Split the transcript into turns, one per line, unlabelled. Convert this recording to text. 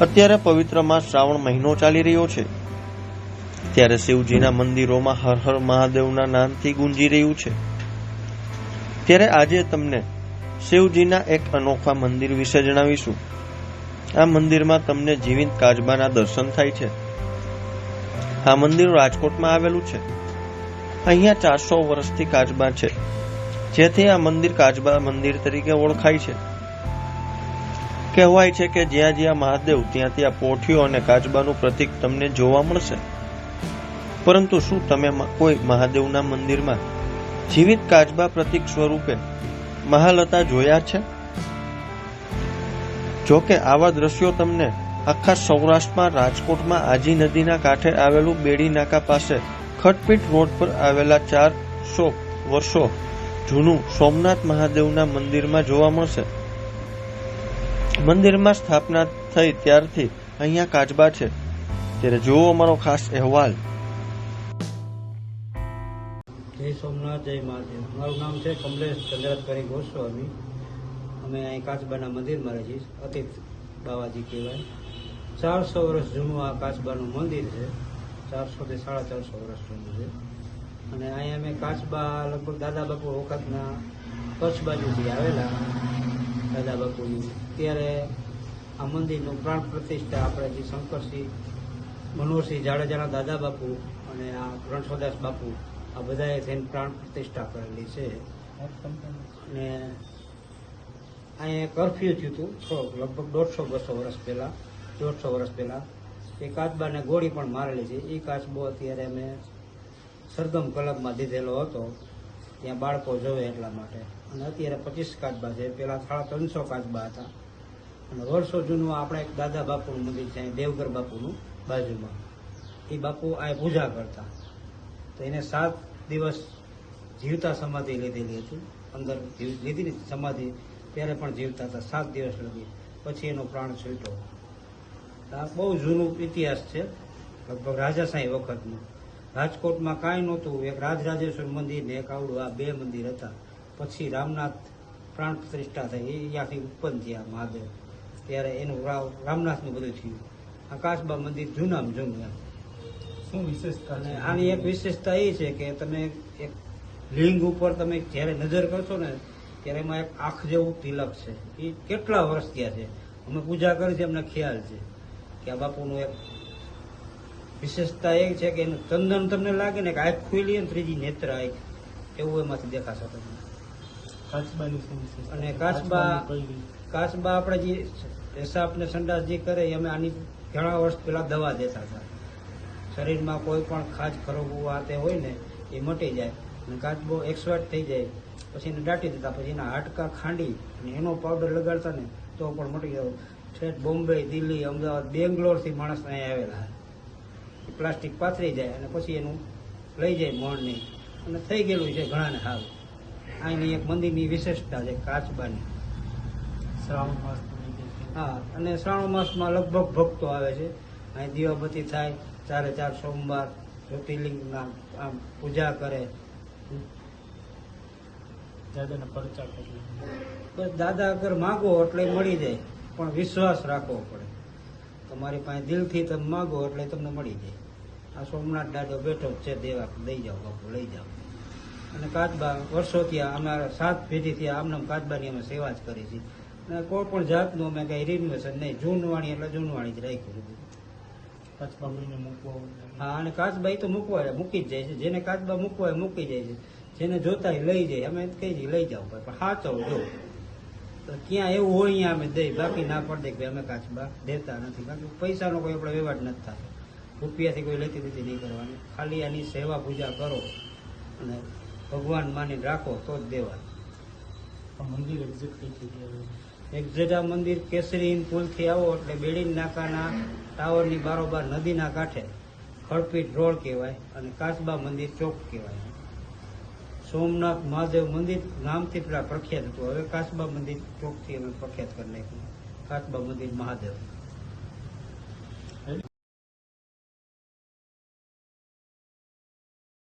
અત્યારે પવિત્ર માસ શ્રાવણ મહિનો ચાલી રહ્યો છે, ત્યારે શિવજીના મંદિરોમાં હર હર મહાદેવના નામથી ગુંજી રહ્યું છે। ત્યારે આજે તમને શિવજીના એક અનોખા મંદિર વિશે જણાવીશું। આ મંદિરમાં તમને જીવિત કાચબાના દર્શન થાય છે। આ મંદિર રાજકોટમાં આવેલું છે। અહીંયા 400 વર્ષથી કાચબા છે, જેથી આ મંદિર કાચબા મંદિર તરીકે ઓળખાય છે। કહેવાય છે કે જ્યાં જ્યાં મહાદેવ ત્યાં ત્યાં પોઠીઓ અને કાચબાનું પ્રતીક તમને જોવા મળશે। પરંતુ શું તમે કોઈ મહાદેવના મંદિરમાં જીવિત કાચબા પ્રતીક સ્વરૂપે મહાલતા જોયા છે? જોકે આવા દ્રશ્યો તમને આખા સૌરાષ્ટ્રમાં રાજકોટમાં આજી નદીના કાંઠે આવેલું બેડી નાકા પાસે ખટપીટ રોડ પર આવેલા 400 વર્ષો જૂનું સોમનાથ મહાદેવના મંદિરમાં જોવા મળશે। મંદિરમાં સ્થાપના થઈ ત્યારથી અહીંયા કાચબા છે। ત્યારે જુઓ અમારો ખાસ અહેવાલ।
જય સોમનાથ, જય મહાદેવ। મારું નામ છે કમલેશ ચંદ્રતભાઈ ગોસ્વામી। અમે અહીં કાચબાના મંદિરમાં રહીએ છીએ। અતિત બાવાજી કહેવાય। 400 વર્ષ જૂનું આ કાચબાનું મંદિર છે। 400 થી 450 વર્ષ જૂનું છે। અને અહીંયા અમે કાચબા લગભગ દાદા બાપુ વખતના કચ્છ બાજુથી આવેલા દાદા બાપુની, ત્યારે આ મંદિરનું પ્રાણ પ્રતિષ્ઠા આપણે જે શંકરસિંહ મનોહરસિંહ જાડેજાના દાદા બાપુ અને આ રણછોડદાસ બાપુ આ બધાએ થઈને પ્રાણ પ્રતિષ્ઠા કરેલી છે। અને અહીંયા કરફ્યુ થયું હતું લગભગ 150-200 વર્ષ પહેલા, 150 વર્ષ પહેલા એ કાચબાને ગોળી પણ મારેલી છે। એ કાચબો અત્યારે અમે સરગમ ક્લબમાં દીધેલો હતો, ત્યાં બાળકો જોવે એટલા માટે। અને અત્યારે 25 કાચબા છે, પેલા 350 કાચબા હતા। અને વર્ષો જૂનું આપણે એક દાદા બાપુનું મંદિર છે દેવગર બાપુનું બાજુમાં, એ બાપુ આ પૂજા કરતા, તો એને 7 દિવસ જીવતા સમાધિ લીધેલી હતી। અંદર લીધી સમાધિ ત્યારે પણ જીવતા હતા 7 દિવસ લગી, પછી એનો પ્રાણ છૂટ્યો। આ બહુ જૂનું ઇતિહાસ છે, લગભગ રાજાશાહી વખતનું। રાજકોટમાં કાંઈ નહોતું, એક રાજરાજેશ્વર મંદિર ને એક આવડું આ 2 મંદિર હતા। પછી રામનાથ પ્રાણ પ્રતિષ્ઠા થઈ, અહીંયાથી ઉત્પન્ન થયા મહાદેવ, ત્યારે એનું રામનાથનું બધું થયું। આ કાચબા મંદિર જૂનામાં જૂનું એમ।
શું વિશેષતા?
અને આની એક વિશેષતા એ છે કે તમે એક લિંગ ઉપર તમે જ્યારે નજર કરશો ને ત્યારે એમાં એક આંખ જેવું તિલક છે। એ કેટલા વર્ષ થયા છે, અમે પૂજા કરી છે, અમને ખ્યાલ છે કે આ બાપુનું એક વિશેષતા એ છે કે એનું ચંદન તમને લાગે ને કે આંખ ખુલી ને ત્રીજી નેત્ર આંખ એવું એમાંથી દેખાશે તમને।
કાચબાની શું વિશેષતા?
અને કાચબા આપણે જે પેશાબ ને સંડાસ જે કરે અમે આની ઘણા વર્ષ પહેલા દવા દેતા હતા। શરીરમાં કોઈ પણ ખાજ ખરોગવું આ તે હોય ને એ મટી જાય, અને કાચબો એક્સપર્ટ થઈ જાય, પછી એને દાટી દેતા, પછી એના હાડકા ખાંડી અને એનો પાવડર લગાડતા ને તો પણ મટી જાય। ઠેઠ બોમ્બે, દિલ્હી, અમદાવાદ, બેંગ્લોરથી માણસ અહીંયા આવેલા, પ્લાસ્ટિક પાથરી જાય અને પછી એનું લઈ જાય મોણની, અને થઈ ગયેલું છે ઘણાને હાલ। અહીંની એક મંદિરની વિશેષતા છે કાચબાની।
શ્રાવણ માસ?
હા, અને શ્રાવણ માસમાં લગભગ ભક્તો આવે છે। અહીં દીવાબત્તી થાય, 4 સોમવાર જ્યોતિર્લિંગના આમ પૂજા કરે।
દાદાના પરચા કરે,
બસ દાદા અગર માગો એટલે મળી જાય, પણ વિશ્વાસ રાખવો પડે। તમારી પાસે દિલથી તમે માગો એટલે તમને મળી જાય। આ સોમનાથ દાદો બેઠો છે, દેવા દઈ જાઓ બાપુ, લઈ જાઓ। અને કાચબા વર્ષો થયા, અમારા 7 પેઢી થયા આમનામ કાચબાની અમે સેવા જ કરી છે। અને કોઈ પણ જાતનું અમે કઈ રિનોવેશન નહીં, જૂનવાણી એટલે જૂનવાણી જ રાખ્યું છે।
કાચબા મહિને મૂકવા?
હા, અને કાચબા તો મૂકી જ જાય છે, જેને કાચબા મૂકવા હોય મૂકી જાય છે, જેને જોતા લઈ જાય। અમે કહી દઈએ લઈ જાઓ ભાઈ, પણ સાચો જો તો ક્યાં એવું હોય અહીંયા અમે દઈ, બાકી ના પડે કે અમે કાચબા દેતા નથી। બાકી પૈસાનો કોઈ આપણે વ્યવહાર નથી થતો, રૂપિયાથી કોઈ લેતી દેતી નહીં કરવાની। ખાલી આની સેવા પૂજા કરો અને ભગવાન માની રાખો તો જ દેવાય।
મંદિર એક્ઝેક્ટ કઈ જગ્યાએ?
એક્ઝેક્ટ આ મંદિર કેસરી પુલથી આવો એટલે બેડી નાકાના ટાવરની બારોબાર નદીના કાંઠે ખડપીટ રોડ કહેવાય, અને કાચબા મંદિર ચોક કહેવાય। સોમનાથ મહાદેવ મંદિર નામથી પેલા પ્રખ્યાત હતું, હવે કાચબા મંદિર ચોકથી અમે પ્રખ્યાત કરી નાખ્યું, કાચબા મંદિર મહાદેવ।